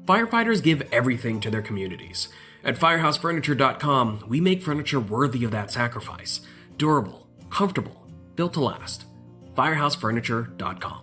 Firefighters give everything to their communities. At firehousefurniture.com, we make furniture worthy of that sacrifice. Durable, comfortable, built to last. firehousefurniture.com.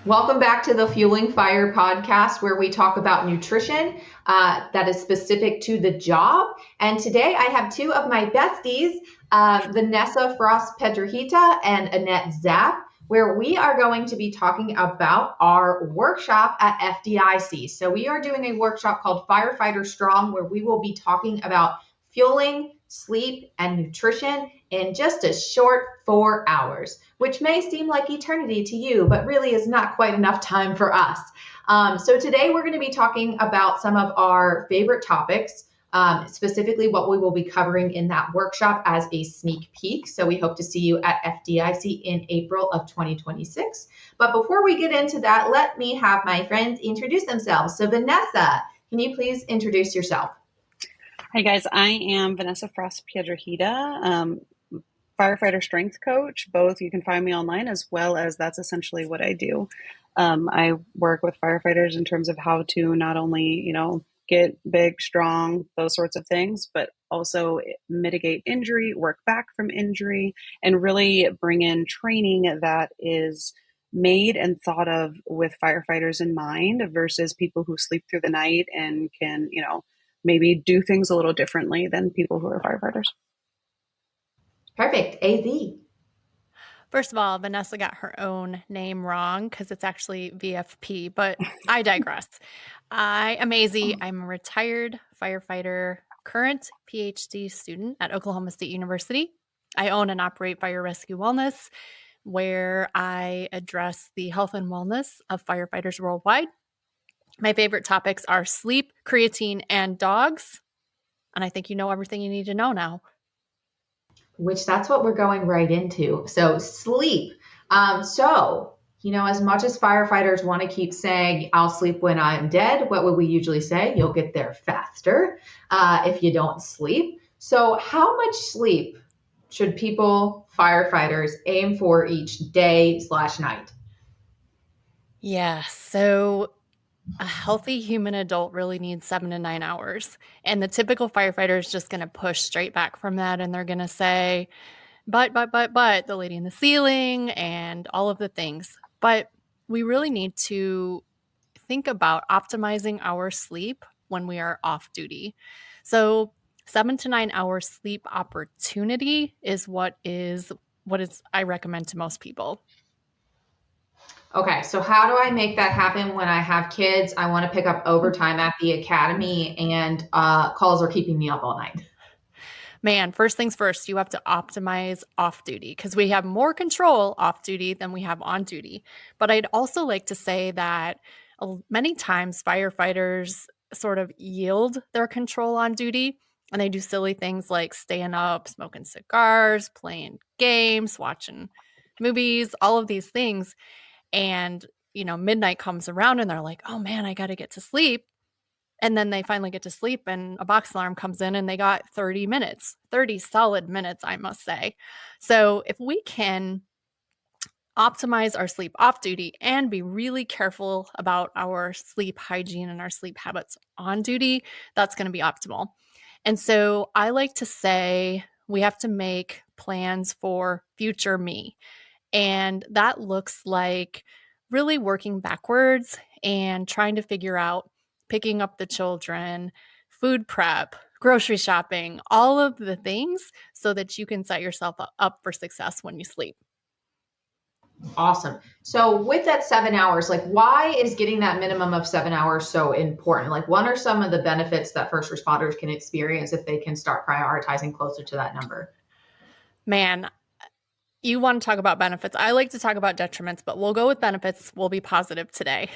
Welcome back to the Fueling Fire podcast, where we talk about nutrition that is specific to the job. And today I have two of my besties, Vanessa Frost-Piedrahita and Annette Zapp, where we are going to be talking about our workshop at FDIC. So we are doing a workshop called Firefighter Strong, where we will be talking about fueling, sleep, and nutrition in just a short 4 hours, which may seem like eternity to you, but really is not quite enough time for us. So today we're going to be talking about some of our favorite topics, specifically what we will be covering in that workshop as a sneak peek. So we hope to see you at FDIC in April of 2026. But before we get into that, let me have my friends introduce themselves. So Vanessa, can you please introduce yourself? Hi guys, I am Vanessa Frost-Piedrahita, firefighter strength coach. Both you can find me online, as well as that's essentially what I do. I work with firefighters in terms of how to not only, get big, strong, those sorts of things, but also mitigate injury, work back from injury, and really bring in training that is made and thought of with firefighters in mind versus people who sleep through the night and can, maybe do things a little differently than people who are firefighters. Perfect. AZ. First of all, Vanessa got her own name wrong because it's actually VFP, but I digress. I am AZ. I'm a retired firefighter, current PhD student at Oklahoma State University. I own and operate Fire Rescue Wellness, where I address the health and wellness of firefighters worldwide. My favorite topics are sleep, creatine, and dogs. And I think you know everything you need to know now. Which that's what we're going right into. So sleep. As much as firefighters want to keep saying, I'll sleep when I'm dead, what would we usually say? You'll get there faster if you don't sleep. So how much sleep should firefighters aim for each day/night? Yeah, so a healthy human adult really needs 7 to 9 hours. And the typical firefighter is just going to push straight back from that. And they're going to say, but, the lady in the ceiling and all of the things. But we really need to think about optimizing our sleep when we are off duty. So 7 to 9 hours sleep opportunity is what I recommend to most people. Okay, so how do I make that happen when I have kids? I want to pick up overtime at the academy and calls are keeping me up all night. Man, first things first, you have to optimize off duty because we have more control off duty than we have on duty. But I'd also like to say that many times firefighters sort of yield their control on duty and they do silly things like staying up, smoking cigars, playing games, watching movies, all of these things. And, midnight comes around and they're like, oh man, I got to get to sleep. And then they finally get to sleep and a box alarm comes in and they got 30 minutes, 30 solid minutes, I must say. So if we can optimize our sleep off duty and be really careful about our sleep hygiene and our sleep habits on duty, that's going to be optimal. And so I like to say we have to make plans for future me. And that looks like really working backwards and trying to figure out picking up the children, food prep, grocery shopping, all of the things so that you can set yourself up for success when you sleep. Awesome. So with that 7 hours, why is getting that minimum of 7 hours so important? What are some of the benefits that first responders can experience if they can start prioritizing closer to that number? Man, you want to talk about benefits. I like to talk about detriments, but we'll go with benefits. We'll be positive today.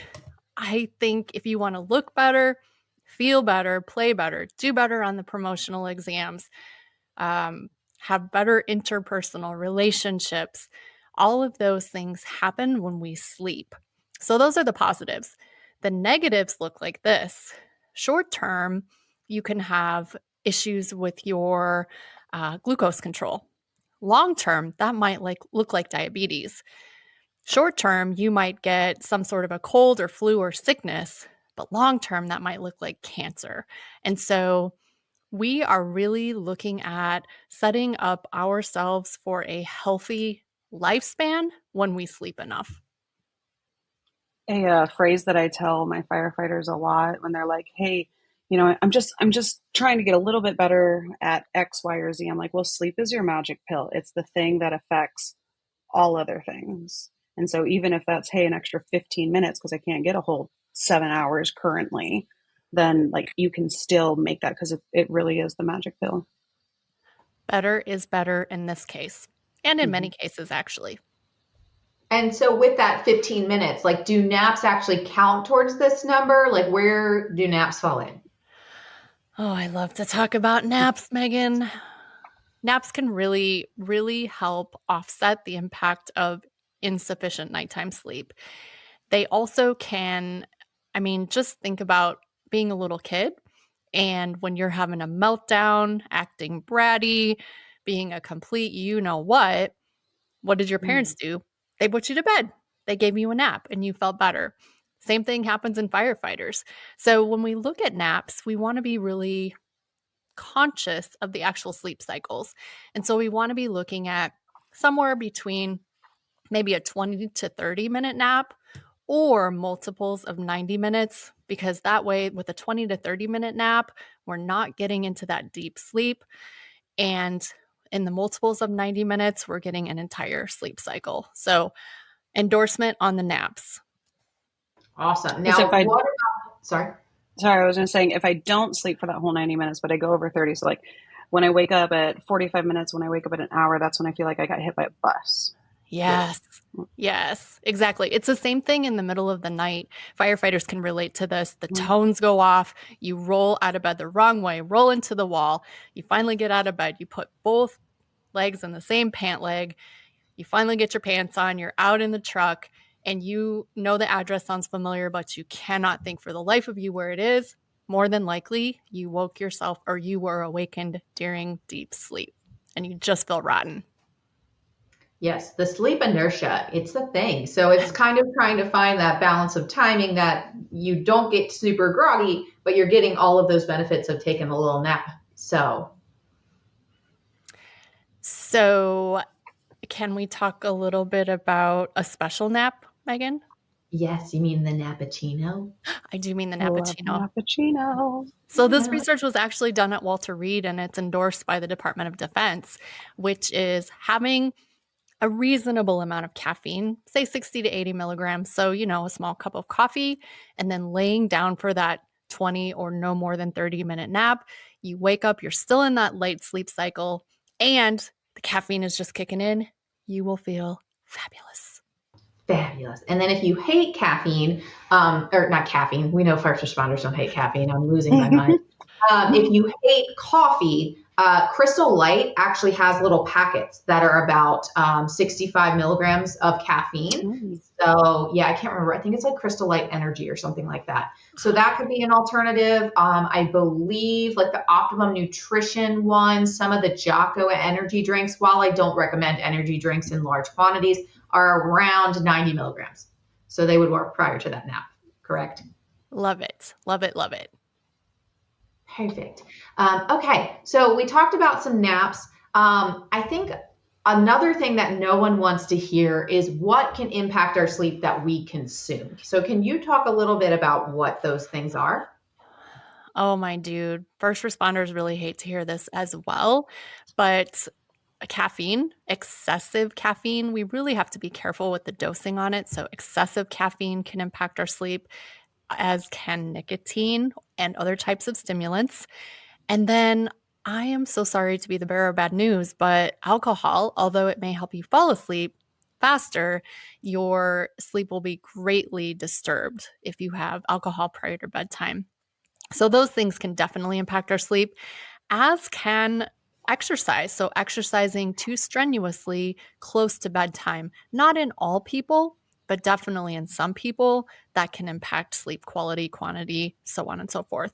I think if you want to look better, feel better, play better, do better on the promotional exams, have better interpersonal relationships, all of those things happen when we sleep. So those are the positives. The negatives look like this. Short term, you can have issues with your glucose control. Long term, that might look like diabetes. Short term, you might get some sort of a cold or flu or sickness, but long term, that might look like cancer. And so we are really looking at setting up ourselves for a healthy lifespan when we sleep enough. A phrase that I tell my firefighters a lot when they're like, "Hey, I'm just trying to get a little bit better at X, Y, or Z." I'm like, "Well, sleep is your magic pill. It's the thing that affects all other things." And so even if that's, hey, an extra 15 minutes because I can't get a whole 7 hours currently, then like you can still make that, because it really is the magic pill. Better is better in this case, and in many cases, actually. And so with that 15 minutes, like, do naps actually count towards this number? Like, where do naps fall in? Oh, I love to talk about naps, Megan. Naps can really, really help offset the impact of insufficient nighttime sleep. They also can, just think about being a little kid, and when you're having a meltdown, acting bratty, being a complete what did your parents do? They put you to bed. They gave you a nap and you felt better. Same thing happens in firefighters. So when we look at naps, we want to be really conscious of the actual sleep cycles. And so we want to be looking at somewhere between maybe a 20 to 30 minute nap or multiples of 90 minutes, because that way with a 20 to 30 minute nap, we're not getting into that deep sleep. And in the multiples of 90 minutes, we're getting an entire sleep cycle. So endorsement on the naps. Awesome. Now, sorry, I was just saying, if I don't sleep for that whole 90 minutes, but I go over 30, so like when I wake up at 45 minutes, when I wake up at an hour, that's when I feel like I got hit by a bus. Yes, exactly. It's the same thing in the middle of the night. Firefighters can relate to this. The tones go off. You roll out of bed the wrong way, roll into the wall. You finally get out of bed. You put both legs in the same pant leg. You finally get your pants on. You're out in the truck, and you know the address sounds familiar, but you cannot think for the life of you where it is. More than likely, you woke yourself, or you were awakened during deep sleep, and you just feel rotten. Yes, the sleep inertia, it's the thing. So it's kind of trying to find that balance of timing that you don't get super groggy, but you're getting all of those benefits of taking a little nap. So can we talk a little bit about a special nap, Megan? yes, you mean the nappuccino? I do mean the nappuccino. Nappuccino. So this research was actually done at Walter Reed, and it's endorsed by the Department of Defense, which is having a reasonable amount of caffeine, say 60 to 80 milligrams. So, a small cup of coffee, and then laying down for that 20 or no more than 30-minute nap. You wake up, you're still in that light sleep cycle, and the caffeine is just kicking in. You will feel fabulous. Fabulous. And then if you hate caffeine, or not caffeine, we know first responders don't hate caffeine. I'm losing my mind. If you hate coffee, Crystal Light actually has little packets that are about 65 milligrams of caffeine. So yeah, I can't remember. I think it's like Crystal Light Energy or something like that. So that could be an alternative. I believe like the Optimum Nutrition one, some of the Jocko energy drinks, while I don't recommend energy drinks in large quantities, are around 90 milligrams. So they would work prior to that nap, correct? Love it. Love it. Love it. Perfect. Okay, so we talked about some naps. I think another thing that no one wants to hear is what can impact our sleep that we consume. So can you talk a little bit about what those things are? Oh, my dude. First responders really hate to hear this as well, but caffeine, excessive caffeine, we really have to be careful with the dosing on it. So excessive caffeine can impact our sleep, as can nicotine and other types of stimulants. And then I am so sorry to be the bearer of bad news, but alcohol, although it may help you fall asleep faster, your sleep will be greatly disturbed if you have alcohol prior to bedtime. So those things can definitely impact our sleep, as can exercise. So exercising too strenuously close to bedtime, not in all people, but definitely in some people, that can impact sleep quality, quantity, so on and so forth.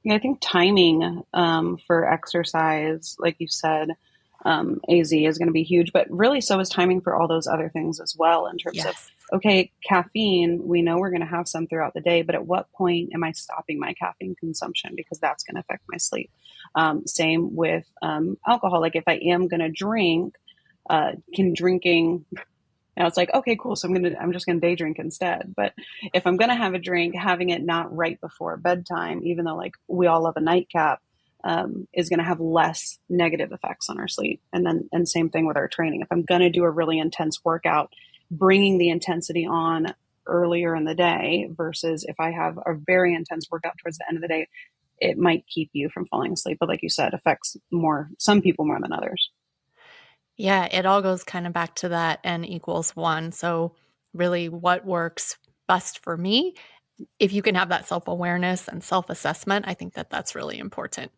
Yeah, I think timing for exercise, like you said, AZ is going to be huge, but really so is timing for all those other things as well in terms of, Yes. okay, caffeine, we know we're going to have some throughout the day, but at what point am I stopping my caffeine consumption? Because that's going to affect my sleep. Same with alcohol. Like if I am going to drink, can drinking, now it's like, okay, cool. So I'm just going to day drink instead. But if I'm going to have a drink, having it not right before bedtime, even though like we all love a nightcap, is going to have less negative effects on our sleep. And same thing with our training. If I'm going to do a really intense workout, bringing the intensity on earlier in the day versus if I have a very intense workout towards the end of the day, it might keep you from falling asleep. But like you said, affects some people more than others. Yeah, it all goes kind of back to that N=1. So really what works best for me, if you can have that self-awareness and self-assessment, I think that that's really important.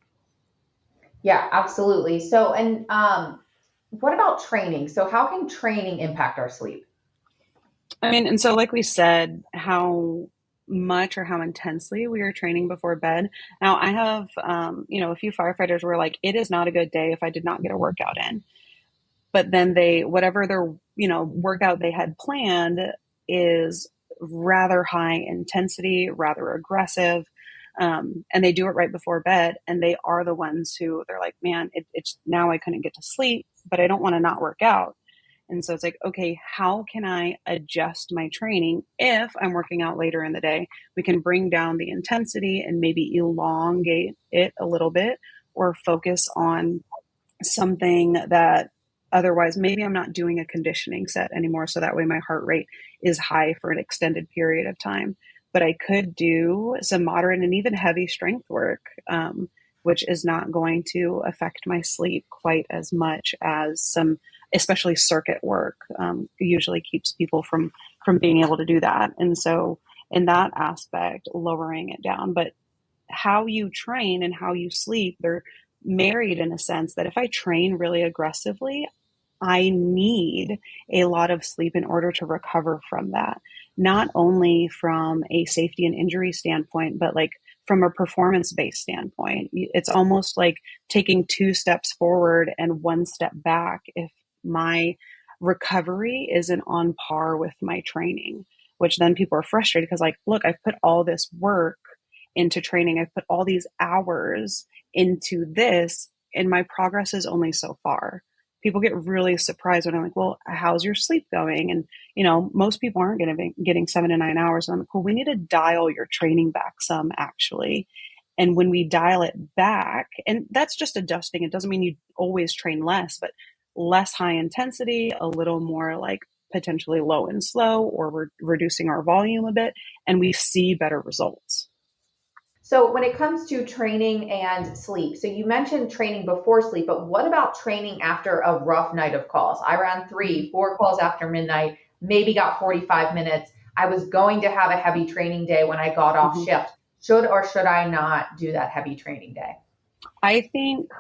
Yeah, absolutely. So, and what about training? So how can training impact our sleep? I mean, and so like we said, how much or how intensely we are training before bed. Now, I have, a few firefighters were like, it is not a good day if I did not get a workout in. But then whatever their, workout they had planned is rather high intensity, rather aggressive. And they do it right before bed. And they are the ones who they're like, man, it's now I couldn't get to sleep, but I don't want to not work out. And so it's like, okay, how can I adjust my training if I'm working out later in the day? We can bring down the intensity and maybe elongate it a little bit or focus on something that otherwise maybe I'm not doing a conditioning set anymore. So that way my heart rate is high for an extended period of time. But I could do some moderate and even heavy strength work, which is not going to affect my sleep quite as much as some, especially circuit work, usually keeps people from being able to do that. And so in that aspect, lowering it down. But how you train and how you sleep, they're married in a sense that if I train really aggressively, I need a lot of sleep in order to recover from that. Not only from a safety and injury standpoint, but like from a performance-based standpoint. It's almost like taking 2 steps forward and 1 step back if my recovery isn't on par with my training, which then people are frustrated because like, look, I've put all this work into training. I've put all these hours into this and my progress is only so far. People get really surprised when I'm like, well, how's your sleep going? And, most people aren't getting 7 to 9 hours. And I'm like, well, we need to dial your training back some actually. And when we dial it back, and that's just adjusting, it doesn't mean you always train less, but less high intensity, a little more like potentially low and slow, or we're reducing our volume a bit and we see better results. So when it comes to training and sleep, so you mentioned training before sleep, but what about training after a rough night of calls? I ran 3, 4 calls after midnight, maybe got 45 minutes. I was going to have a heavy training day when I got off shift. Should or should I not do that heavy training day? I think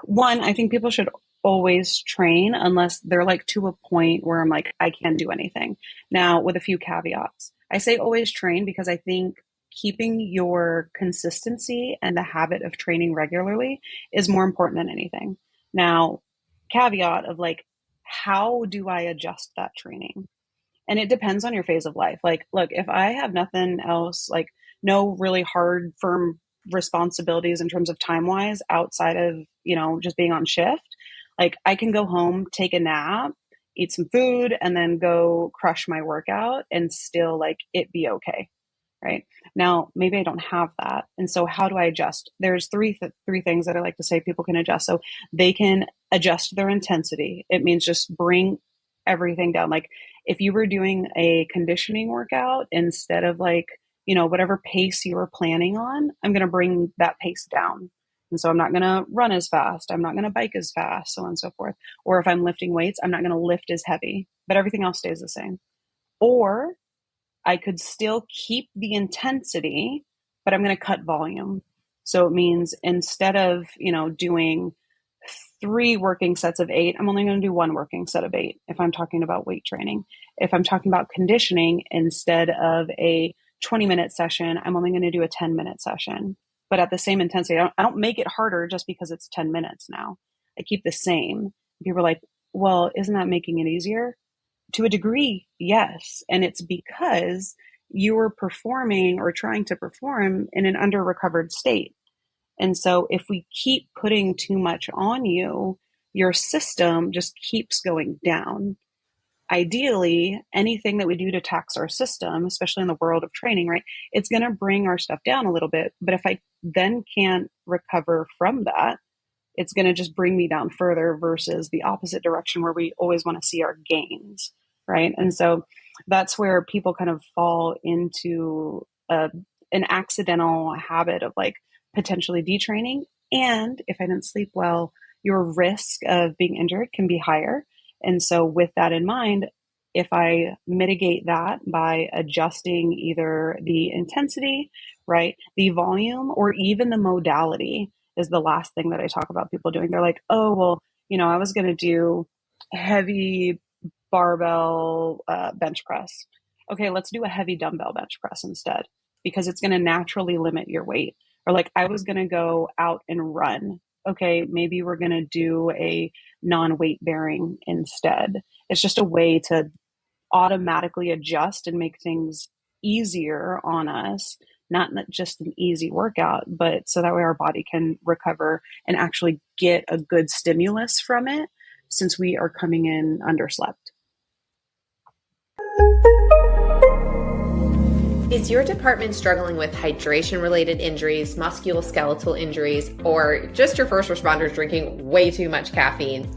people should always train unless they're like to a point where I'm like, I can't do anything. Now, with a few caveats, I say always train because I think keeping your consistency and the habit of training regularly is more important than anything. Now, caveat of like, how do I adjust that training? And it depends on your phase of life. Like, look, if I have nothing else, like no really hard, firm responsibilities in terms of time wise outside of, just being on shift, like I can go home, take a nap, eat some food, and then go crush my workout and still like it be okay. Right now, maybe I don't have that. And so how do I adjust? There's three things that I like to say people can adjust. So they can adjust their intensity. It means just bring everything down. Like if you were doing a conditioning workout, instead of like, whatever pace you were planning on, I'm going to bring that pace down. And so I'm not going to run as fast. I'm not going to bike as fast, so on and so forth. Or if I'm lifting weights, I'm not going to lift as heavy, but everything else stays the same. Or I could still keep the intensity, but I'm going to cut volume. So it means instead of, doing 3 working sets of 8, I'm only going to do 1 working set of 8 if I'm talking about weight training. If I'm talking about conditioning, instead of a 20-minute session, I'm only going to do a 10-minute session, but at the same intensity. I don't make it harder just because it's 10 minutes now. I keep the same, people are like, well, isn't that making it easier? To a degree, yes. And it's because you were performing or trying to perform in an under recovered state. And so if we keep putting too much on you, your system just keeps going down. Ideally, anything that we do to tax our system, especially in the world of training, right, it's going to bring our stuff down a little bit. But if I then can't recover from that, it's going to just bring me down further versus the opposite direction where we always want to see our gains, right? And so that's where people kind of fall into an accidental habit of like potentially detraining. And if I didn't sleep well, your risk of being injured can be higher. And so with that in mind, if I mitigate that by adjusting either the intensity, right, the volume, or even the modality is the last thing that I talk about people doing. They're like, oh, well, I was going to do heavy barbell bench press. Okay, let's do a heavy dumbbell bench press instead, because it's going to naturally limit your weight. Or like, I was going to go out and run. Okay, maybe we're going to do a non-weight bearing instead. It's just a way to automatically adjust and make things easier on us, not just an easy workout, but so that way our body can recover and actually get a good stimulus from it, since we are coming in underslept. Is your department struggling with hydration-related injuries, musculoskeletal injuries, or just your first responders drinking way too much caffeine?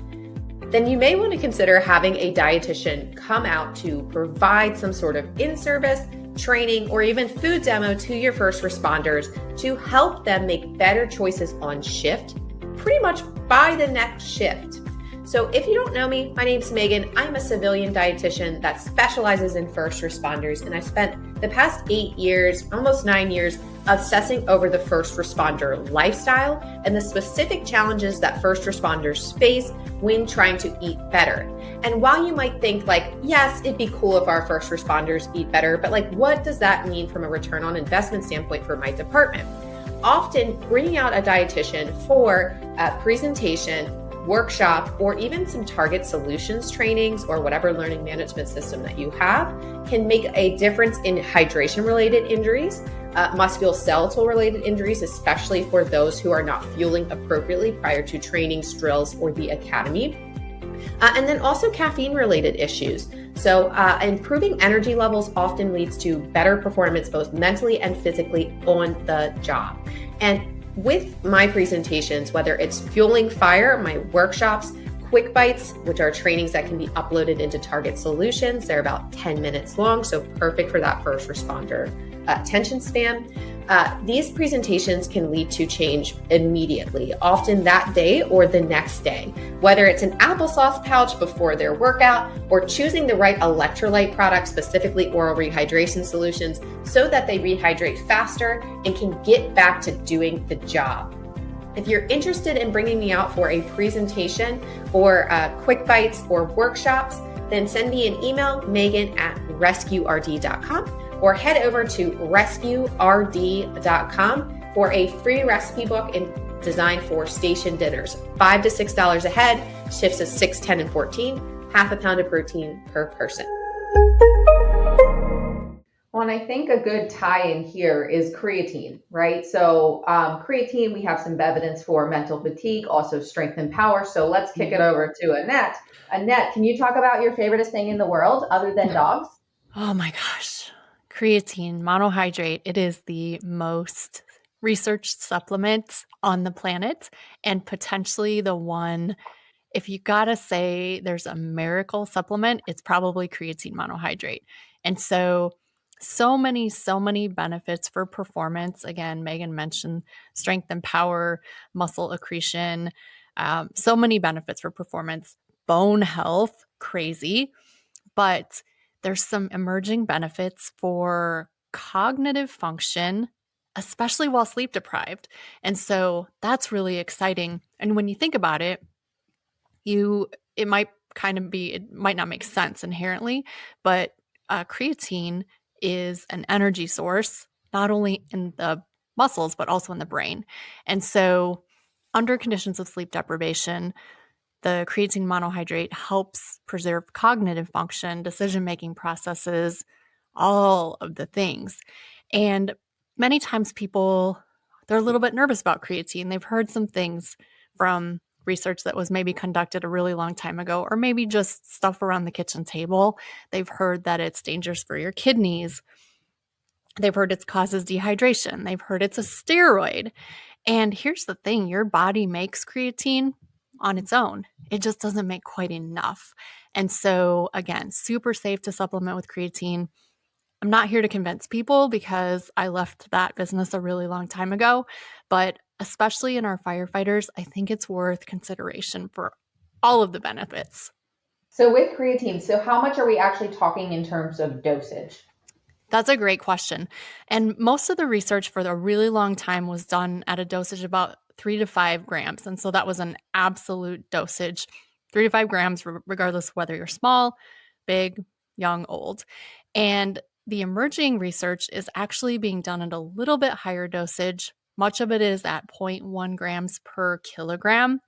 Then you may want to consider having a dietitian come out to provide some sort of in-service, training, or even food demo to your first responders to help them make better choices on shift, pretty much by the next shift. So if you don't know me, my name's Megan. I'm a civilian dietitian that specializes in first responders, and I spent the past 8 years, almost 9 years, obsessing over the first responder lifestyle and the specific challenges that first responders face when trying to eat better. And while you might think like, yes, it'd be cool if our first responders eat better, but like, what does that mean from a return on investment standpoint for my department? Often bringing out a dietitian for a presentation, workshop, or even some target solutions trainings or whatever learning management system that you have can make a difference in hydration related injuries, musculoskeletal related injuries, especially for those who are not fueling appropriately prior to trainings, drills, or the academy. And then also caffeine related issues. So improving energy levels often leads to better performance, both mentally and physically on the job. And with my presentations, whether it's Fueling Fire, my workshops, Quick Bites, which are trainings that can be uploaded into Target Solutions. They're about 10 minutes long, so perfect for that first responder attention span. These presentations can lead to change immediately, often that day or the next day, whether it's an applesauce pouch before their workout or choosing the right electrolyte product, specifically oral rehydration solutions, so that they rehydrate faster and can get back to doing the job. If you're interested in bringing me out for a presentation or quick bites or workshops, then send me an email, megan@rescuerd.com, or head over to rescuerd.com for a free recipe book designed for station dinners. $5 to $6 a head, shifts of 6, 10, and 14, half a pound of protein per person. Well, and I think a good tie-in here is creatine, right? So creatine, we have some evidence for mental fatigue, also strength and power. So let's kick it over to Annette. Annette, can you talk about your favoriteest thing in the world other than dogs? Oh my gosh. Creatine monohydrate. It is the most researched supplement on the planet, and potentially the one, if you gotta say there's a miracle supplement, it's probably creatine monohydrate. And so many benefits for performance. Again, Megan mentioned strength and power, muscle accretion, so many benefits for performance, bone health, crazy, but there's some emerging benefits for cognitive function, especially while sleep deprived. And so that's really exciting. And when you think about it, it might not make sense inherently, but creatine is an energy source, not only in the muscles, but also in the brain. And so under conditions of sleep deprivation, the creatine monohydrate helps preserve cognitive function, decision-making processes, all of the things. And many times people, they're a little bit nervous about creatine. They've heard some things from research that was maybe conducted a really long time ago, or maybe just stuff around the kitchen table. They've heard that it's dangerous for your kidneys. They've heard it causes dehydration. They've heard it's a steroid. And here's the thing, your body makes creatine on its own. It just doesn't make quite enough. And so again, super safe to supplement with creatine. I'm not here to convince people because I left that business a really long time ago, but especially in our firefighters, I think it's worth consideration for all of the benefits. So with creatine, so how much are we actually talking in terms of dosage? That's a great question. And most of the research for a really long time was done at a dosage about 3 to 5 grams. And so that was an absolute dosage, 3 to 5 grams, regardless of whether you're small, big, young, old. And the emerging research is actually being done at a little bit higher dosage. Much of it is at 0.1 grams per kilogram.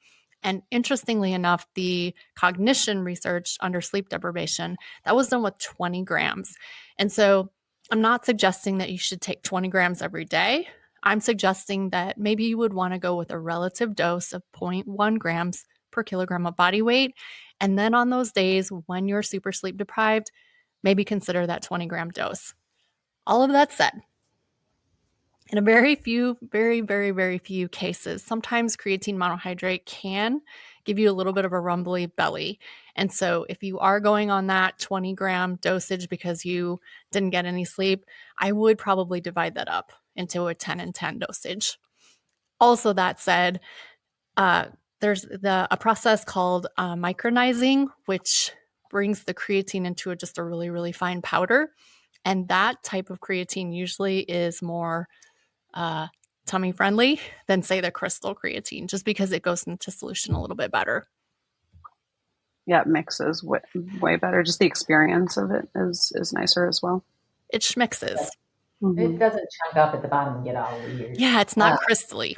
And interestingly enough, the cognition research under sleep deprivation, that was done with 20 grams. And so I'm not suggesting that you should take 20 grams every day. I'm suggesting that maybe you would want to go with a relative dose of 0.1 grams per kilogram of body weight. And then on those days when you're super sleep deprived, maybe consider that 20-gram dose. All of that said, in a very few cases, sometimes creatine monohydrate can give you a little bit of a rumbly belly. And so if you are going on that 20-gram dosage because you didn't get any sleep, I would probably divide that up into a 10 and 10 dosage. Also, that said, there's a process called micronizing, which brings the creatine into just a really, really fine powder. And that type of creatine usually is more tummy friendly than, say, the crystal creatine, just because it goes into solution a little bit better. Yeah, it mixes way better. Just the experience of it is nicer as well. It schmixes. Mm-hmm. It doesn't chunk up at the bottom and get all weird. Yeah, it's not crystally.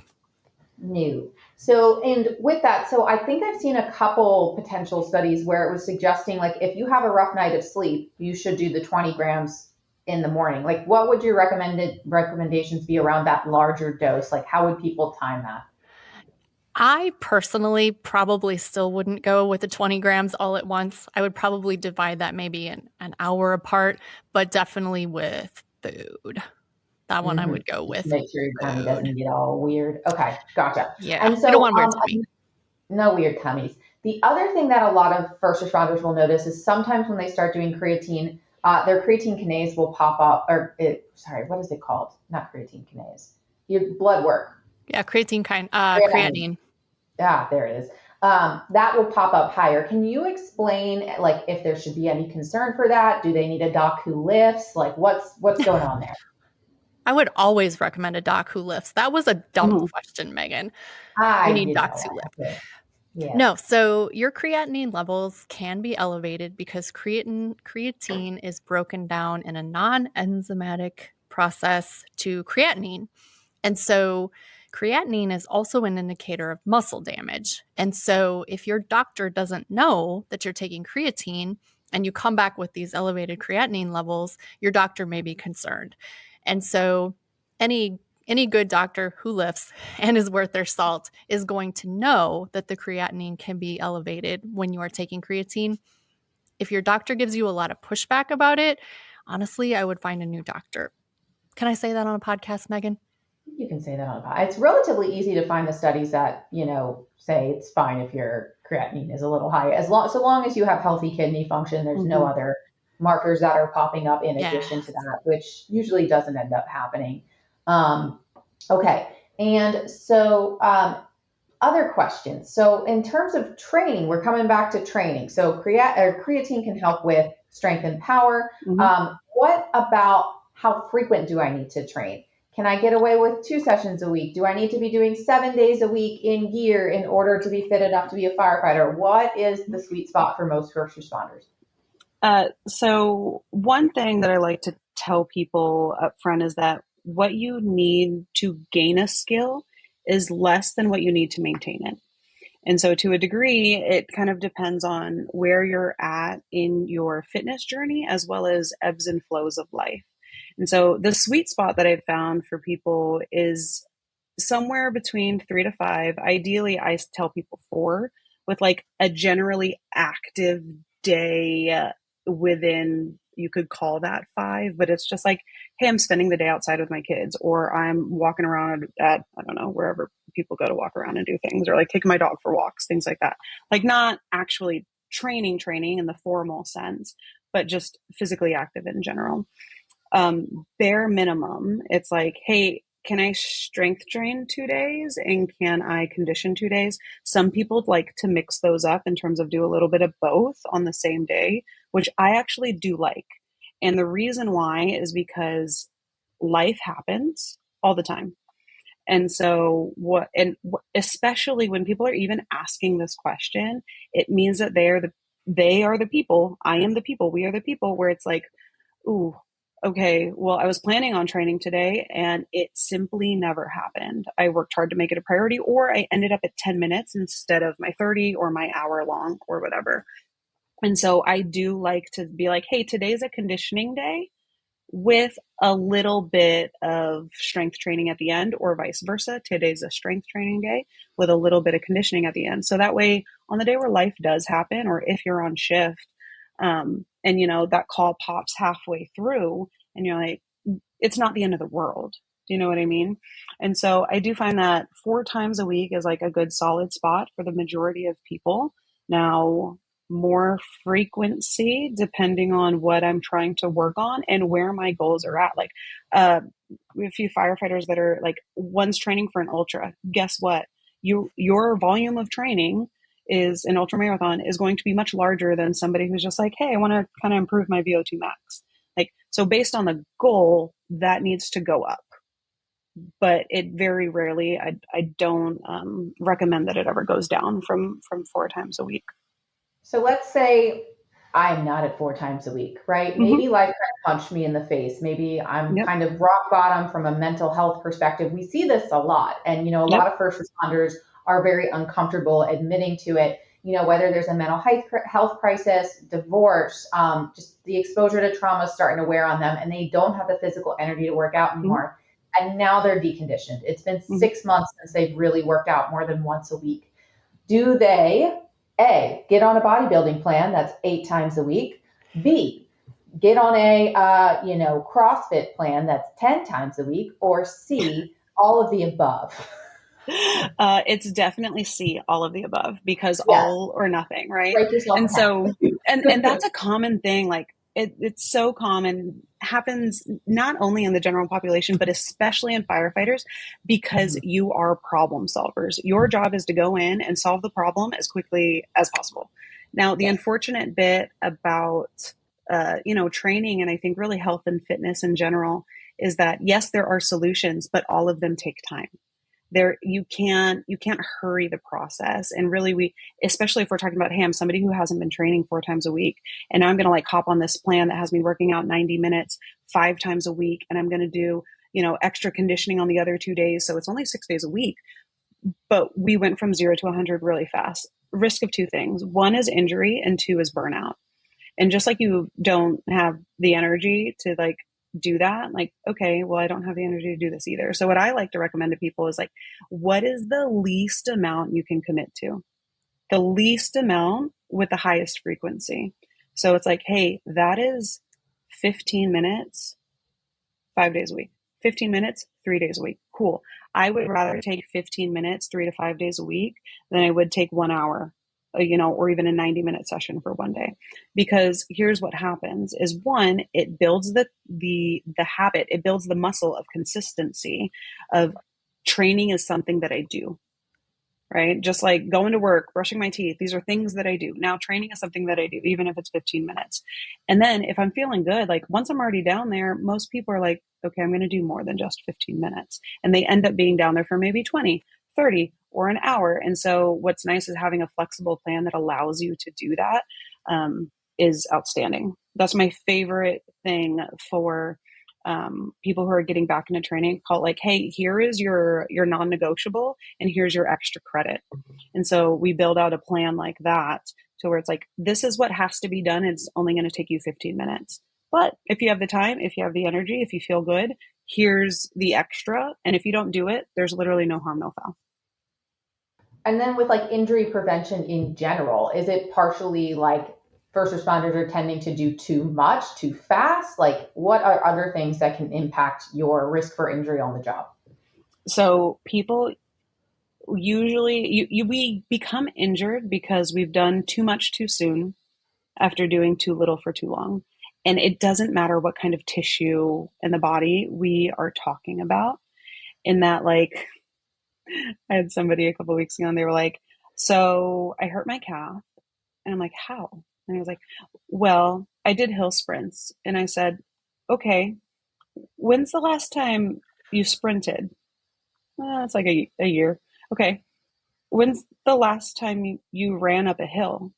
No. So, and with that, so I think I've seen a couple potential studies where it was suggesting, like, if you have a rough night of sleep, you should do the 20 grams in the morning. Like, what would your recommendations be around that larger dose? Like, how would people time that? I personally probably still wouldn't go with the 20 grams all at once. I would probably divide that maybe an hour apart, but definitely with food. That one I would go with. Make sure your tummy doesn't get all weird. Okay, gotcha. Yeah, and so I don't want weird tummy. No weird tummies. The other thing that a lot of first responders will notice is sometimes when they start doing creatine, their creatine kinase will pop up, what is it called? Not creatine kinase. Your blood work. Yeah, creatinine. Yeah, there it is. That will pop up higher. Can you explain, like, if there should be any concern for that? Do they need a doc who lifts? Like, what's going on there? I would always recommend a doc who lifts. That was a dumb question, Megan. We need docs who lift. Yeah. No, so your creatinine levels can be elevated because creatine is broken down in a non-enzymatic process to creatinine. And so creatinine is also an indicator of muscle damage. And so if your doctor doesn't know that you're taking creatine and you come back with these elevated creatinine levels, your doctor may be concerned. And so any good doctor who lifts and is worth their salt is going to know that the creatinine can be elevated when you are taking creatine. If your doctor gives you a lot of pushback about it, honestly, I would find a new doctor. Can I say that on a podcast, Megan? You can say that on a podcast. It's relatively easy to find the studies that, say it's fine if your creatinine is a little high. So long as you have healthy kidney function, there's no other markers that are popping up in addition to that, which usually doesn't end up happening. Okay. And so other questions. So in terms of training, we're coming back to training. So creatine can help with strength and power. What about how frequent do I need to train? Can I get away with 2 sessions a week? Do I need to be doing 7 days a week in gear in order to be fit enough to be a firefighter? What is the sweet spot for most first responders? So one thing that I like to tell people up front is that what you need to gain a skill is less than what you need to maintain it. And so to a degree, it kind of depends on where you're at in your fitness journey, as well as ebbs and flows of life. And so the sweet spot that I've found for people is somewhere between 3 to 5. Ideally, I tell people 4, with like a generally active day within, you could call that 5, but it's just like, hey, I'm spending the day outside with my kids, or I'm walking around at, I don't know, wherever people go to walk around and do things, or like taking my dog for walks, things like that. Like not actually training in the formal sense, but just physically active in general. Bare minimum, it's like, hey, can I strength train 2 days and can I condition 2 days? Some people like to mix those up in terms of do a little bit of both on the same day, which I actually do like. And the reason why is because life happens all the time. And so especially when people are even asking this question, it means that they are the people. I am the people. We are the people, where it's like, ooh, okay, well, I was planning on training today and it simply never happened. I worked hard to make it a priority, or I ended up at 10 minutes instead of my 30 or my hour long or whatever. And so I do like to be like, hey, today's a conditioning day with a little bit of strength training at the end, or vice versa. Today's a strength training day with a little bit of conditioning at the end. So that way, on the day where life does happen, or if you're on shift, and that call pops halfway through and you're like, it's not the end of the world. Do you know what I mean? And so I do find that 4 times a week is like a good solid spot for the majority of people. Now, more frequency depending on what I'm trying to work on and where my goals are at. Like, we have a few firefighters that are like, one's training for an ultra. Guess what? Your volume of training is an ultra marathon is going to be much larger than somebody who's just like, hey, I want to kind of improve my VO2 max. Like, so based on the goal, that needs to go up. But it very rarely, I don't recommend that it ever goes down from 4 times a week. So let's say I'm not at 4 times a week, right? Mm-hmm. Maybe life kind of punched me in the face. Maybe I'm Yep. kind of rock bottom from a mental health perspective. We see this a lot. And, a lot of first responders are very uncomfortable admitting to it, whether there's a mental health crisis, divorce, just the exposure to trauma is starting to wear on them, and they don't have the physical energy to work out anymore. Mm-hmm. And now they're deconditioned. It's been 6 months since they've really worked out more than once a week. Do they, A, get on a bodybuilding plan that's 8 times a week? B, get on a, CrossFit plan that's 10 times a week? Or C, all of the above? It's definitely C, all of the above, because all or nothing, right? And so, and that's a common thing. Like it's so common, happens not only in the general population, but especially in firefighters, because you are problem solvers. Your job is to go in and solve the problem as quickly as possible. Now, the unfortunate bit about, training, and I think really health and fitness in general, is that yes, there are solutions, but all of them take time. You can't hurry the process. And really, especially if we're talking about, hey, I'm somebody who hasn't been training 4 times a week, and I'm going to like hop on this plan that has me working out 90 minutes 5 times a week, and I'm going to do, extra conditioning on the other 2 days. So it's only 6 days a week, but we went from 0 to 100 really fast. Risk of 2 things. 1 is injury, and 2 is burnout. And just like you don't have the energy to like do that, like, okay, well, I don't have the energy to do this either. So what I like to recommend to people is like, what is the least amount you can commit to? The least amount with the highest frequency. So it's like, hey, that is 15 minutes, 5 days a week, 15 minutes, 3 days a week. Cool. I would rather take 15 minutes, 3 to 5 days a week than I would take 1 hour, or even a 90-minute session for one day. Because here's what happens is, 1, it builds the habit, it builds the muscle of consistency of training is something that I do, right? Just like going to work, brushing my teeth, these are things that I do. Now training is something that I do, even if it's 15 minutes. And then if I'm feeling good, like once I'm already down there, most people are like, okay, I'm going to do more than just 15 minutes. And they end up being down there for maybe 20, 30, or an hour. And so what's nice is having a flexible plan that allows you to do that is outstanding. That's my favorite thing for people who are getting back into training, call it like, hey, here is your non-negotiable and here's your extra credit. And so we build out a plan like that to where it's like, this is what has to be done. It's only going to take you 15 minutes. But if you have the time, if you have the energy, if you feel good, here's the extra. And if you don't do it, there's literally no harm, no foul. And then with like injury prevention in general, is it partially like first responders are tending to do too much, too fast? Like what are other things that can impact your risk for injury on the job? So people usually, we become injured because we've done too much too soon after doing too little for too long. And it doesn't matter what kind of tissue in the body we are talking about. In that, like, I had somebody a couple of weeks ago and they were like, so I hurt my calf. And I'm like, how? And he was like, well, I did hill sprints. And I said, okay, when's the last time you sprinted? It's like a year. Okay. When's the last time you ran up a hill?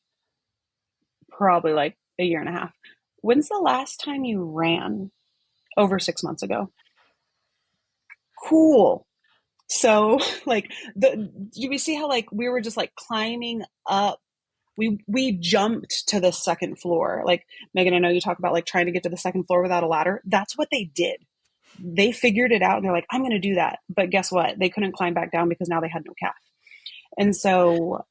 Probably like a year and a half. When's the last time you ran? Over 6 months ago. Cool. So like do we see how like we were just like climbing up? We jumped to the second floor. Like Megan, I know you talk about like trying to get to the second floor without a ladder. That's what they did. They figured it out and they're like, I'm going to do that. But guess what? They couldn't climb back down because now they had no calf. And so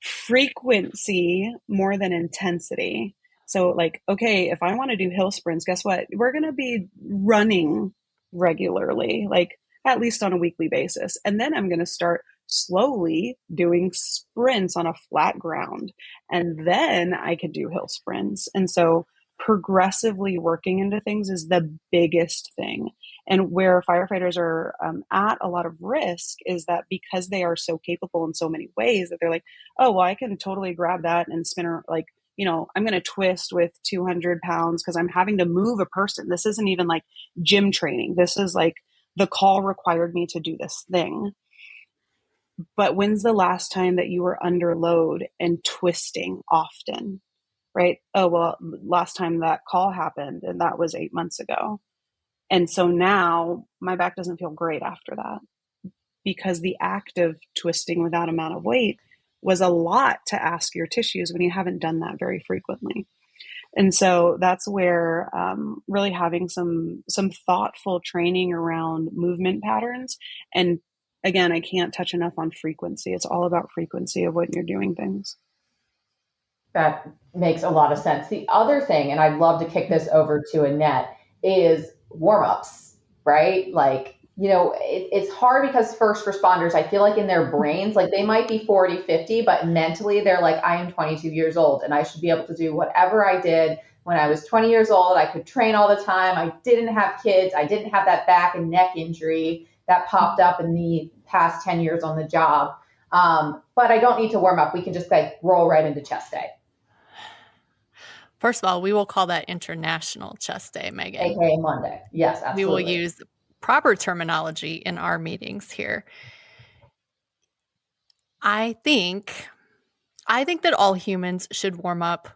frequency more than intensity. So like, okay, if I want to do hill sprints, guess what? We're going to be running regularly, like at least on a weekly basis. And then I'm going to start slowly doing sprints on a flat ground. And then I could do hill sprints. And so progressively working into things is the biggest thing. And where firefighters are at a lot of risk is that because they are so capable in so many ways that they're like, oh, well, I can totally grab that and spin her, like, you know, I'm going to twist with 200 pounds because I'm having to move a person. This isn't even like gym training. This is like the call required me to do this thing. But when's the last time that you were under load and twisting often? Right? Oh, well, last time that call happened, and that was 8 months ago. And so now my back doesn't feel great after that because the act of twisting with that amount of weight was a lot to ask your tissues when you haven't done that very frequently. And so that's where really having some thoughtful training around movement patterns. And again, I can't touch enough on frequency. It's all about frequency of when you're doing things. That makes a lot of sense. The other thing, and I'd love to kick this over to Annette, is warm-ups, right? Like, you know, it's hard because first responders, I feel like in their brains, like they might be 40, 50, but mentally they're like, I am 22 years old and I should be able to do whatever I did when I was 20 years old. I could train all the time. I didn't have kids. I didn't have that back and neck injury that popped up in the past 10 years on the job. But I don't need to warm up. We can just like roll right into chest day. First of all, we will call that International Chest Day, Megan. AKA Monday. Yes, absolutely. We will use proper terminology in our meetings here. I think that all humans should warm up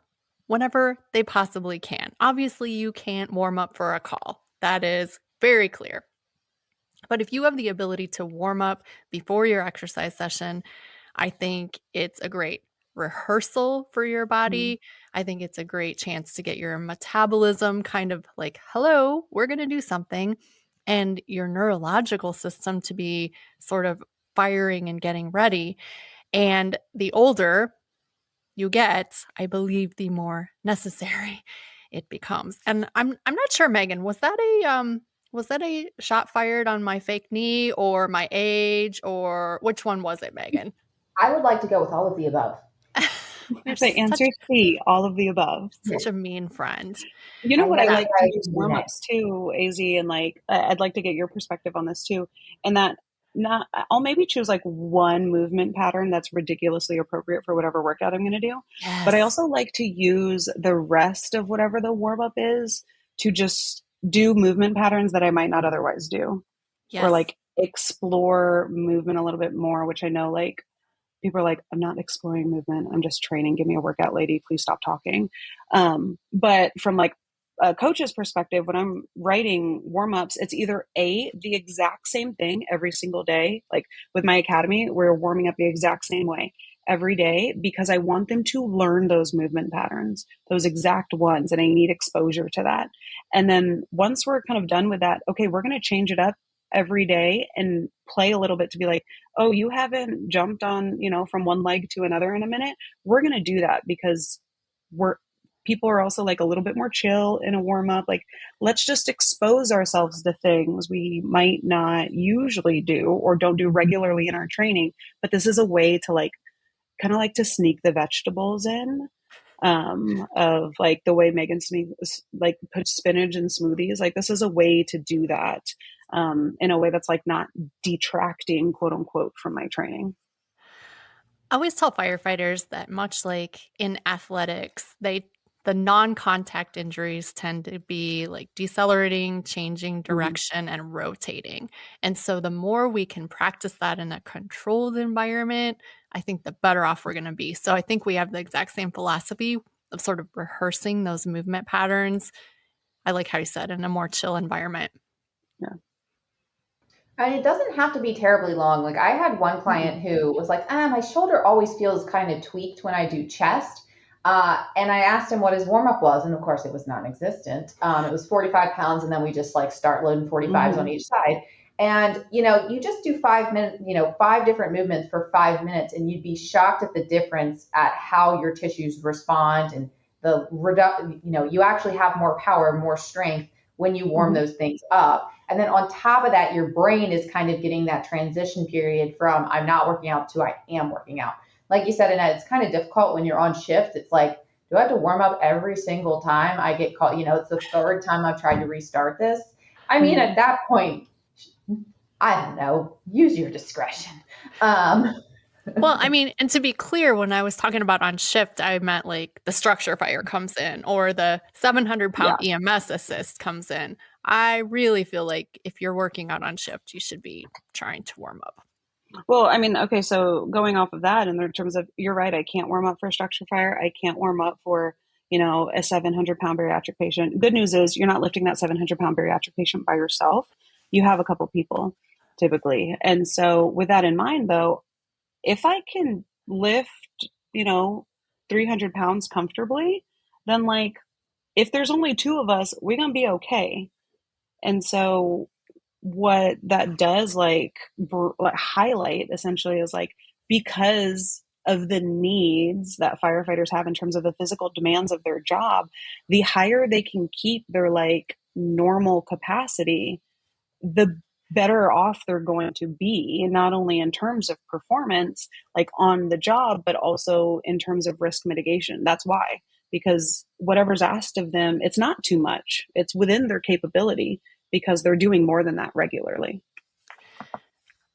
whenever they possibly can. Obviously, you can't warm up for a call. That is very clear. But if you have the ability to warm up before your exercise session, I think it's a great rehearsal for your body. I think it's a great chance to get your metabolism kind of like, hello, we're going to do something, and your neurological system to be sort of firing and getting ready. And the older you get, I believe the more necessary it becomes. And I'm not sure, Megan, was that a shot fired on my fake knee or my age, or which one was it, Megan? I would like to go with all of the above. The answer is C, all of the above. Such a mean friend. You know what I like to use warm-ups too, AZ, and like I'd like to get your perspective on this too. And that I'll maybe choose like one movement pattern that's ridiculously appropriate for whatever workout I'm going to do. Yes. But I also like to use the rest of whatever the warm-up is to just do movement patterns that I might not otherwise do. Yes. Or like explore movement a little bit more, which I know like people are like, I'm not exploring movement. I'm just training. Give me a workout, lady. Please stop talking. But from like a coach's perspective, when I'm writing warm-ups, it's either the exact same thing every single day. Like with my academy, we're warming up the exact same way every day because I want them to learn those movement patterns, those exact ones, and I need exposure to that. And then once we're kind of done with that, okay, we're going to change it up every day and play a little bit to be like, oh, you haven't jumped on, from one leg to another in a minute. We're going to do that because people are also like a little bit more chill in a warm up. Like, let's just expose ourselves to things we might not usually do or don't do regularly in our training. But this is a way to like, kind of like to sneak the vegetables in, of like the way Megan puts spinach in smoothies. Like this is a way to do that, in a way that's like not detracting, quote unquote, from my training. I always tell firefighters that much like in athletics, the non-contact injuries tend to be like decelerating, changing direction, and rotating. And so the more we can practice that in a controlled environment, I think the better off we're going to be. So I think we have the exact same philosophy of sort of rehearsing those movement patterns. I like how you said, in a more chill environment. Yeah. And it doesn't have to be terribly long. Like I had one client who was like, my shoulder always feels kind of tweaked when I do chest. And I asked him what his warm-up was. And of course it was non-existent. It was 45 pounds. And then we just like start loading 45s on each side. And, you just do 5 minutes, 5 different movements for 5 minutes, and you'd be shocked at the difference at how your tissues respond and you actually have more power, more strength when you warm those things up. And then on top of that, your brain is kind of getting that transition period from I'm not working out to I am working out. Like you said, Annette, it's kind of difficult when you're on shift. It's like, do I have to warm up every single time I get called? It's the third time I've tried to restart this. I mean, at that point, I don't know, use your discretion. Well, I mean, and to be clear, when I was talking about on shift, I meant like the structure fire comes in or the 700-pound EMS assist comes in. I really feel like if you're working out on shift, you should be trying to warm up. Well, I mean, okay, so going off of that, in terms of, you're right, I can't warm up for a structure fire. I can't warm up for, a 700-pound bariatric patient. Good news is you're not lifting that 700-pound bariatric patient by yourself. You have a couple people typically. And so with that in mind, though, if I can lift, 300 pounds comfortably, then like, if there's only 2 of us, we're going to be okay. And so what that does like highlight essentially is like, because of the needs that firefighters have in terms of the physical demands of their job, the higher they can keep their like normal capacity, the better off they're going to be, not only in terms of performance, like on the job, but also in terms of risk mitigation. That's why, because whatever's asked of them, it's not too much. It's within their capability because they're doing more than that regularly.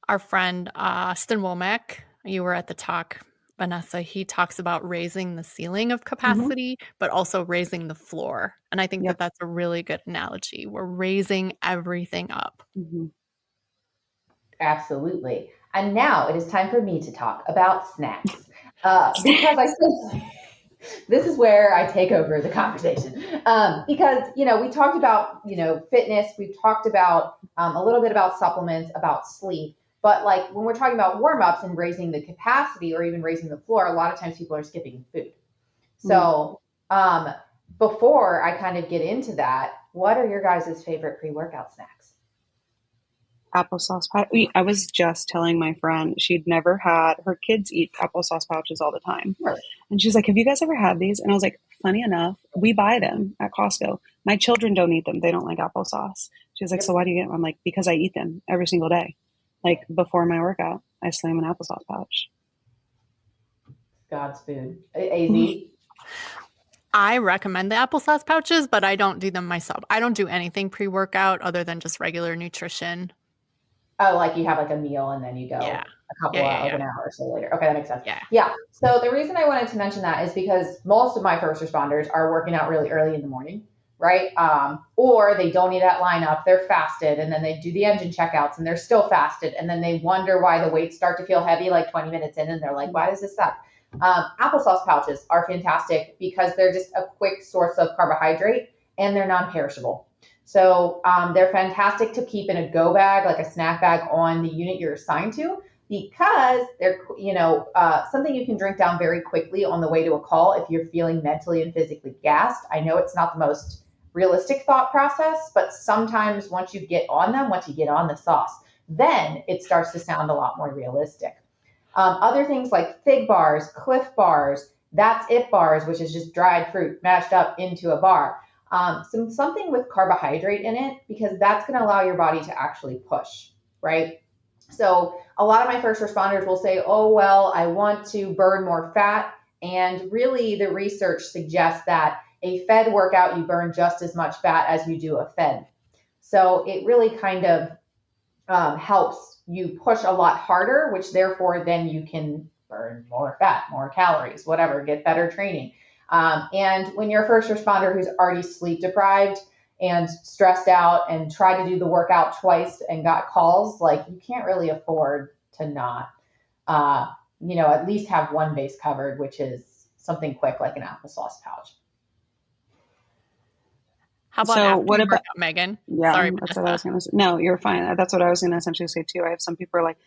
Our friend, Austin Womack, you were at the talk, Vanessa, he talks about raising the ceiling of capacity, but also raising the floor. And I think that that's a really good analogy. We're raising everything up. Absolutely. And now it is time for me to talk about snacks. Because I said this is where I take over the conversation. Because, we talked about, fitness. We've talked about a little bit about supplements, about sleep. But like when we're talking about warm-ups and raising the capacity or even raising the floor, a lot of times people are skipping food. So before I kind of get into that, what are your guys' favorite pre-workout snacks? Applesauce pouch. I was just telling my friend she'd never had, her kids eat applesauce pouches all the time. Really? And she's like, have you guys ever had these? And I was like, funny enough, we buy them at Costco. My children don't eat them. They don't like applesauce. She's like, so why do you get them? I'm like, because I eat them every single day. Like before my workout, I slam an applesauce pouch. God's food. AZ? I recommend the applesauce pouches, but I don't do them myself. I don't do anything pre-workout other than just regular nutrition. Oh, like you have like a meal and then you go a couple of an hour or so later. Okay, that makes sense. Yeah. So the reason I wanted to mention that is because most of my first responders are working out really early in the morning, right? Or they don't eat at lineup, they're fasted, and then they do the engine checkouts and they're still fasted. And then they wonder why the weights start to feel heavy like 20 minutes in and they're like, why does this suck? Applesauce pouches are fantastic because they're just a quick source of carbohydrate and they're non-perishable. So they're fantastic to keep in a go bag, like a snack bag on the unit you're assigned to, because they're, something you can drink down very quickly on the way to a call if you're feeling mentally and physically gassed. I know it's not the most realistic thought process, but sometimes once you get on the sauce, then it starts to sound a lot more realistic. Other things like fig bars, Cliff bars, That's It bars, which is just dried fruit mashed up into a bar. Something with carbohydrate in it, because that's going to allow your body to actually push, right? So a lot of my first responders will say, oh, well, I want to burn more fat. And really the research suggests that a fed workout, you burn just as much fat as you do a fed. So it really kind of helps you push a lot harder, which therefore then you can burn more fat, more calories, whatever, get better training. And when you're a first responder who's already sleep deprived and stressed out and tried to do the workout twice and got calls, like you can't really afford to not, at least have one base covered, which is something quick like an applesauce pouch. How about after what about Megan? Yeah, sorry, that's what I was going to say. No, you're fine. That's what I was going to essentially say too. I have some people are like,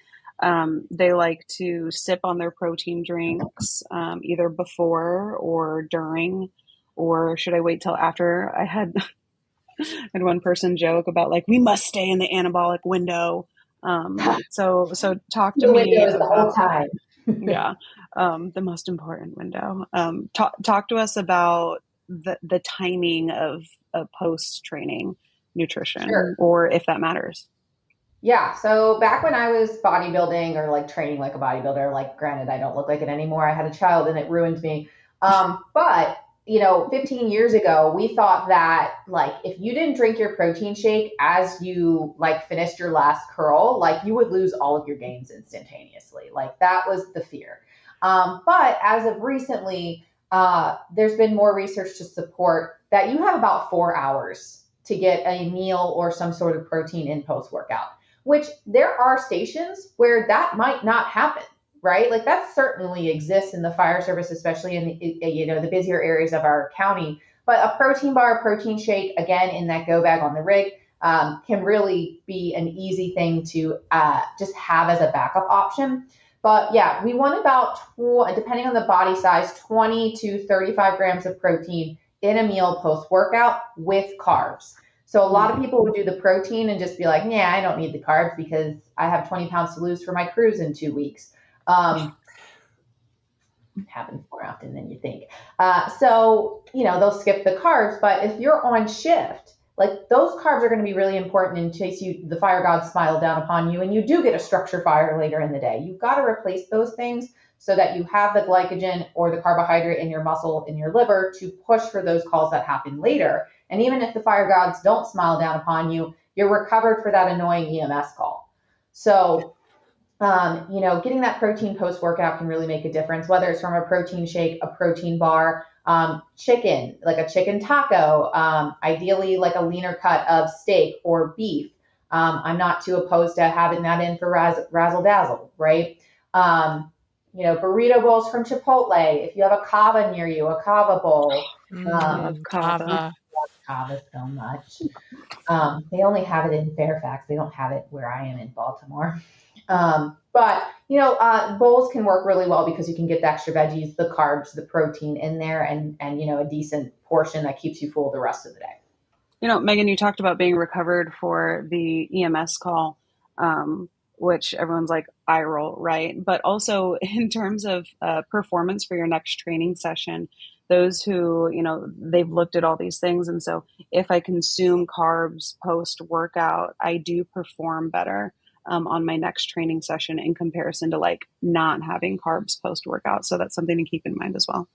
they like to sip on their protein drinks either before or during, or should I wait till after? I had one person joke about like, we must stay in the anabolic window. So talk to me about the whole time. Yeah, the most important window. Talk to us about the timing of post-training nutrition, Sure. or if that matters. Yeah. So back when I was bodybuilding or like training like a bodybuilder, like granted, I don't look like it anymore. I had a child and it ruined me. But 15 years ago, we thought that like, if you didn't drink your protein shake as you like finished your last curl, like you would lose all of your gains instantaneously. Like that was the fear. But as of recently, there's been more research to support that you have about 4 hours to get a meal or some sort of protein in post-workout, which there are stations where that might not happen, right? Like that certainly exists in the fire service, especially in the busier areas of our county. But a protein bar, protein shake, again, in that go bag on the rig, can really be an easy thing to just have as a backup option. But yeah, we want about, depending on the body size, 20 to 35 grams of protein in a meal post-workout with carbs. So a lot of people would do the protein and just be like, yeah, I don't need the carbs because I have 20 pounds to lose for my cruise in 2 weeks. Happens more often than you think. So they'll skip the carbs. But if you're on shift, like those carbs are going to be really important in case the fire gods smile down upon you and you do get a structure fire later in the day. You've got to replace those things so that you have the glycogen or the carbohydrate in your muscle, in your liver to push for those calls that happen later. And even if the fire gods don't smile down upon you, you're recovered for that annoying EMS call. So, getting that protein post-workout can really make a difference, whether it's from a protein shake, a protein bar, chicken, like a chicken taco, ideally like a leaner cut of steak or beef. I'm not too opposed to having that in for razzle dazzle, right? Burrito bowls from Chipotle. If you have a kava near you, a kava bowl. Kava. Kava so much. They only have it in Fairfax. They don't have it where I am in Baltimore. But bowls can work really well because you can get the extra veggies, the carbs, the protein in there, and a decent portion that keeps you full the rest of the day. Megan, you talked about being recovered for the EMS call, which everyone's like eye roll, right? But also in terms of performance for your next training session, those who, they've looked at all these things. And so if I consume carbs post workout, I do perform better on my next training session in comparison to like not having carbs post workout. So that's something to keep in mind as well.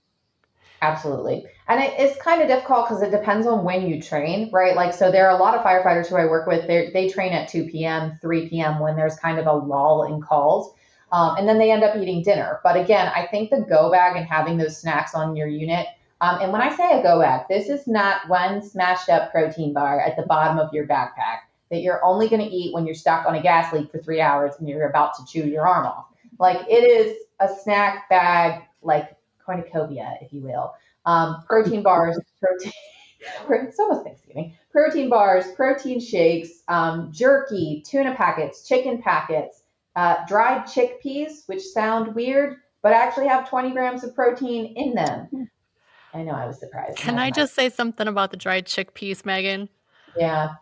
Absolutely. And it's kind of difficult because it depends on when you train, right? Like, so there are a lot of firefighters who I work with, they train at 2 p.m., 3 p.m. when there's kind of a lull in calls. And then they end up eating dinner. But again, I think the go bag and having those snacks on your unit. And when I say a go bag, this is not one smashed up protein bar at the bottom of your backpack that you're only going to eat when you're stuck on a gas leak for 3 hours and you're about to chew your arm off. Like it is a snack bag, like cornucopia, if you will. Protein bars, It's almost Thanksgiving. Protein bars, protein shakes, jerky, tuna packets, chicken packets, dried chickpeas, which sound weird, but actually have 20 grams of protein in them. I know, I was surprised. Can I just say something about the dried chickpeas, Megan? Yeah,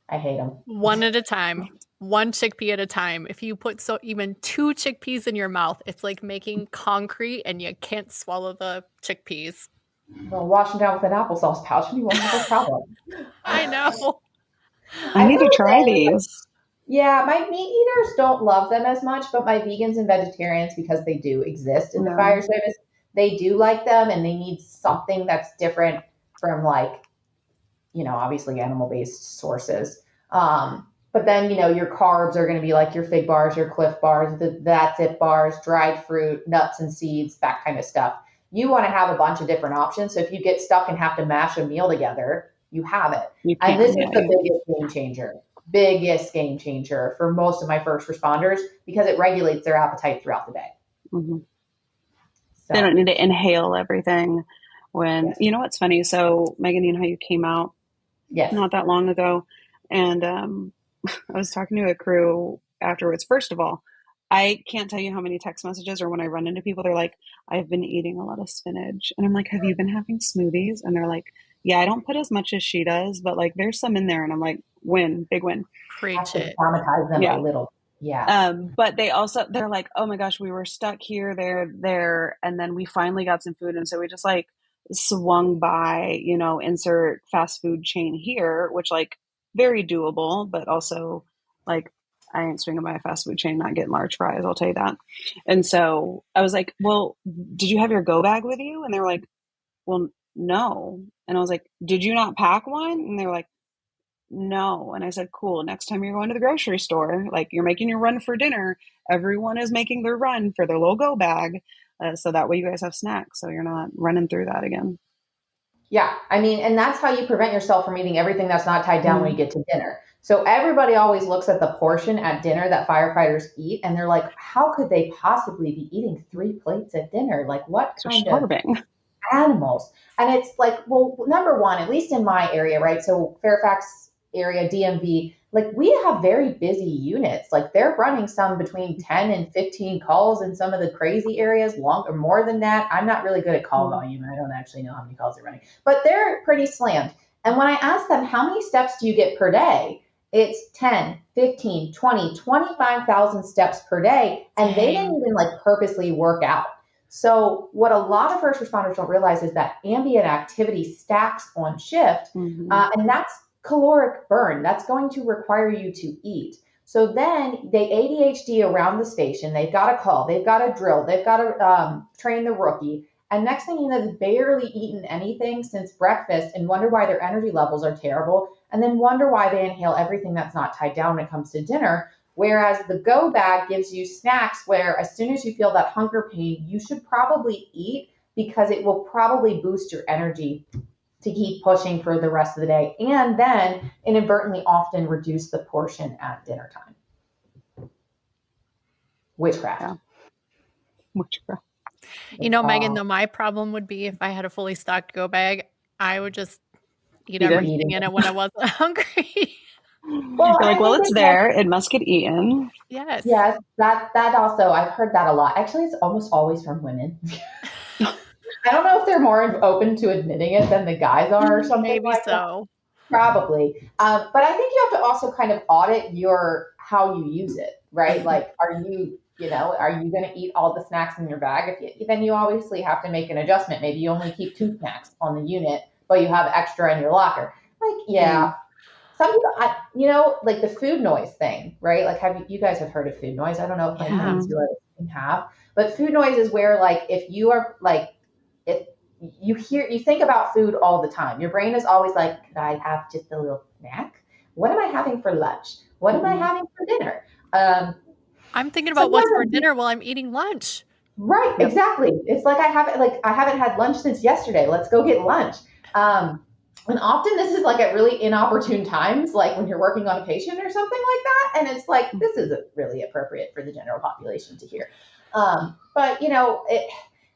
I hate them. One at a time. One chickpea at a time. If you put even 2 chickpeas in your mouth, it's like making concrete and you can't swallow the chickpeas. Well, wash them down with an applesauce pouch and you won't have a problem. I know. I need to try these. Yeah, my meat eaters don't love them as much, but my vegans and vegetarians, because they do exist in the fire service, they do like them, and they need something that's different from, like, obviously animal-based sources. But then, your carbs are going to be like your Fig bars, your Cliff bars, the That's It bars, dried fruit, nuts and seeds, that kind of stuff. You want to have a bunch of different options. So if you get stuck and have to mash a meal together, you have it. And this is the biggest game changer for most of my first responders, because it regulates their appetite throughout the day. Mm-hmm. So. They don't need to inhale everything. You know what's funny? So Megan, you know how you came out not that long ago, and I was talking to a crew afterwards. First of all, I can't tell you how many text messages, or when I run into people, they're like, I've been eating a lot of spinach. And I'm like, have you been having smoothies? And they're like, yeah, I don't put as much as she does, but like there's some in there. And I'm like, big win. Preach it. Traumatize them a little. Yeah. But they're like, oh my gosh, we were stuck here, there. And then we finally got some food. And so we just like swung by, insert fast food chain here, which like very doable, but also like, I ain't swinging by a fast food chain, not getting large fries. I'll tell you that. And so I was like, well, did you have your go bag with you? And they were like, well, no. And I was like, did you not pack one? And they were like, no. And I said, cool. Next time you're going to the grocery store, like you're making your run for dinner, everyone is making their run for their little go bag. So that way you guys have snacks. So you're not running through that again. Yeah. I mean, and that's how you prevent yourself from eating everything that's not tied down when you get to dinner. So everybody always looks at the portion at dinner that firefighters eat, and they're like, how could they possibly be eating 3 plates at dinner? Like, what kind of animals? And it's like, well, number one, at least in my area, right? So Fairfax area, DMV, like we have very busy units. Like they're running some between 10 and 15 calls in some of the crazy areas, longer, more than that. I'm not really good at call volume. I don't actually know how many calls they're running, but they're pretty slammed. And when I ask them, how many steps do you get per day? It's 10, 15, 20, 25,000 steps per day. And they didn't even like purposely work out. So what a lot of first responders don't realize is that ambient activity stacks on shift. And that's caloric burn. That's going to require you to eat. So then they ADHD around the station. They've got to call, they've got to drill, they've got to train the rookie. And next thing you know, they've barely eaten anything since breakfast and wonder why their energy levels are terrible. And then wonder why they inhale everything that's not tied down when it comes to dinner. Whereas the go bag gives you snacks where as soon as you feel that hunger pain, you should probably eat, because it will probably boost your energy to keep pushing for the rest of the day. And then inadvertently often reduce the portion at dinner time. Witchcraft. Yeah. Witchcraft. Megan, though, my problem would be if I had a fully stocked go bag, I would just eat everything in it when I wasn't hungry. Well, you're like, well, it's there. It must get eaten. Yes. Yes. That also, I've heard that a lot. Actually, it's almost always from women. I don't know if they're more open to admitting it than the guys are or something. Maybe like so. That. Probably. But I think you have to also kind of audit how you use it, right? Like, are you going to eat all the snacks in your bag? Then you obviously have to make an adjustment. Maybe you only keep 2 snacks on the unit, but you have extra in your locker. Like, some people, like the food noise thing, right? Like, you guys have heard of food noise? I don't know if my friends who have, but food noise is where, like, if you are like, if you think about food all the time, your brain is always like, could I have just a little snack? What am I having for lunch? What am I having for dinner? I'm thinking about what's for dinner while I'm eating lunch. Right, exactly. It's like I haven't had lunch since yesterday. Let's go get lunch. And often this is like at really inopportune times, like when you're working on a patient or something like that. And it's like, this isn't really appropriate for the general population to hear. But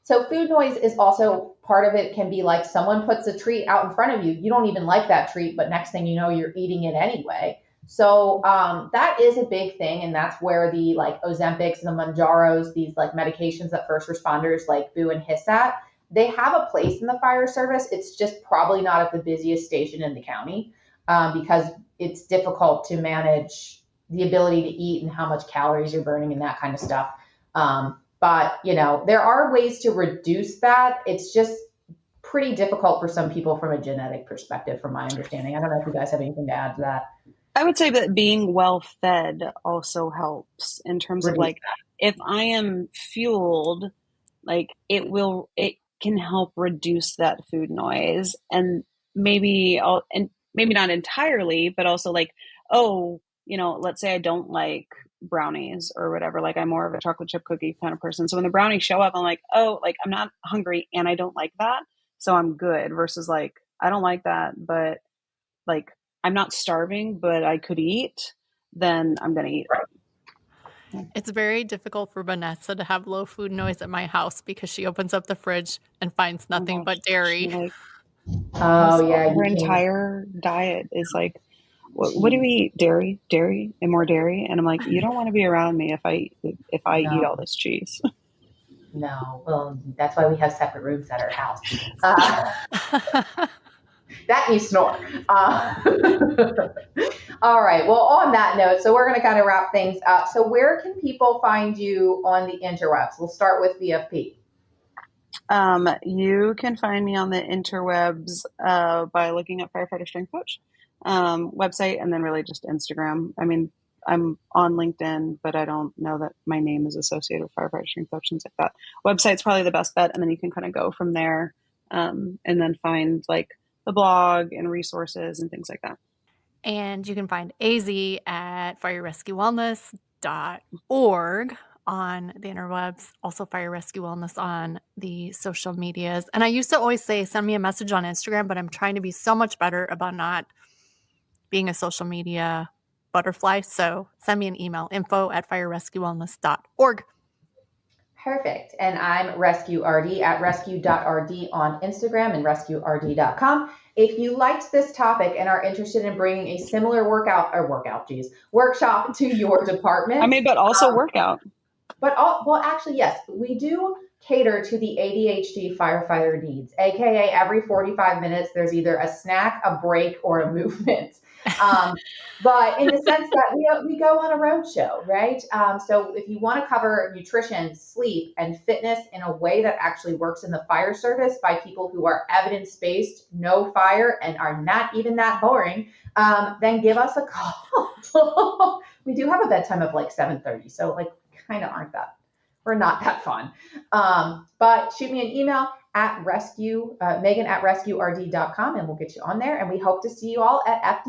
So food noise is also part of it. Can be like someone puts a treat out in front of you. You don't even like that treat, but next thing you know, you're eating it anyway. So that is a big thing, and that's where the like Ozempics and the Manjaros, these like medications that first responders like boo and hiss at, they have a place in the fire service. It's just probably not at the busiest station in the county because it's difficult to manage the ability to eat and how much calories you're burning and that kind of stuff. But there are ways to reduce that. It's just pretty difficult for some people from a genetic perspective, from my understanding. I don't know if you guys have anything to add to that. I would say that being well fed also helps in terms of like, if I am fueled, like it can help reduce that food noise, and maybe not entirely, but also like, let's say I don't like brownies or whatever, like I'm more of a chocolate chip cookie kind of person. So when the brownies show up, I'm like, oh, like I'm not hungry and I don't like that, so I'm good, versus like, I don't like that, but like I'm not starving, but I could eat, then I'm going to eat. It's very difficult for Vanessa to have low food noise at my house because she opens up the fridge and finds nothing but dairy. Like, her entire diet is like, what do we eat? Dairy and more dairy. And I'm like, you don't want to be around me if I eat all this cheese. No, well, that's why we have separate rooms at our house. That you snore. All right. Well, on that note, so we're going to kind of wrap things up. So where can people find you on the interwebs? We'll start with VFP. You can find me on the interwebs by looking at Firefighter Strong Coach website, and then really just Instagram. I mean, I'm on LinkedIn, but I don't know that my name is associated with Firefighter Strong Coach, things like that. Website's probably the best bet, and then you can kind of go from there, and then find like the blog and resources and things like that. And you can find AZ at firerescuewellness.org on the interwebs, also Fire Rescue Wellness on the social medias. And I used to always say, send me a message on Instagram, but I'm trying to be so much better about not being a social media butterfly. So send me an email, info@firerescuewellness.org. Perfect. And I'm RescueRD at rescue.rd on Instagram and rescuerd.com. If you liked this topic and are interested in bringing a similar workshop to your department. But also workout. Actually, yes, we do cater to the ADHD firefighter needs, AKA every 45 minutes, there's either a snack, a break, or a movement. But in the sense that we go on a road show, right? So if you want to cover nutrition, sleep, and fitness in a way that actually works in the fire service by people who are evidence-based, know fire, and are not even that boring, then give us a call. We do have a bedtime of like 7:30, so like kind of we're not that fun. But shoot me an email at Megan at rescuerd.com, and we'll get you on there. And we hope to see you all at FDIC.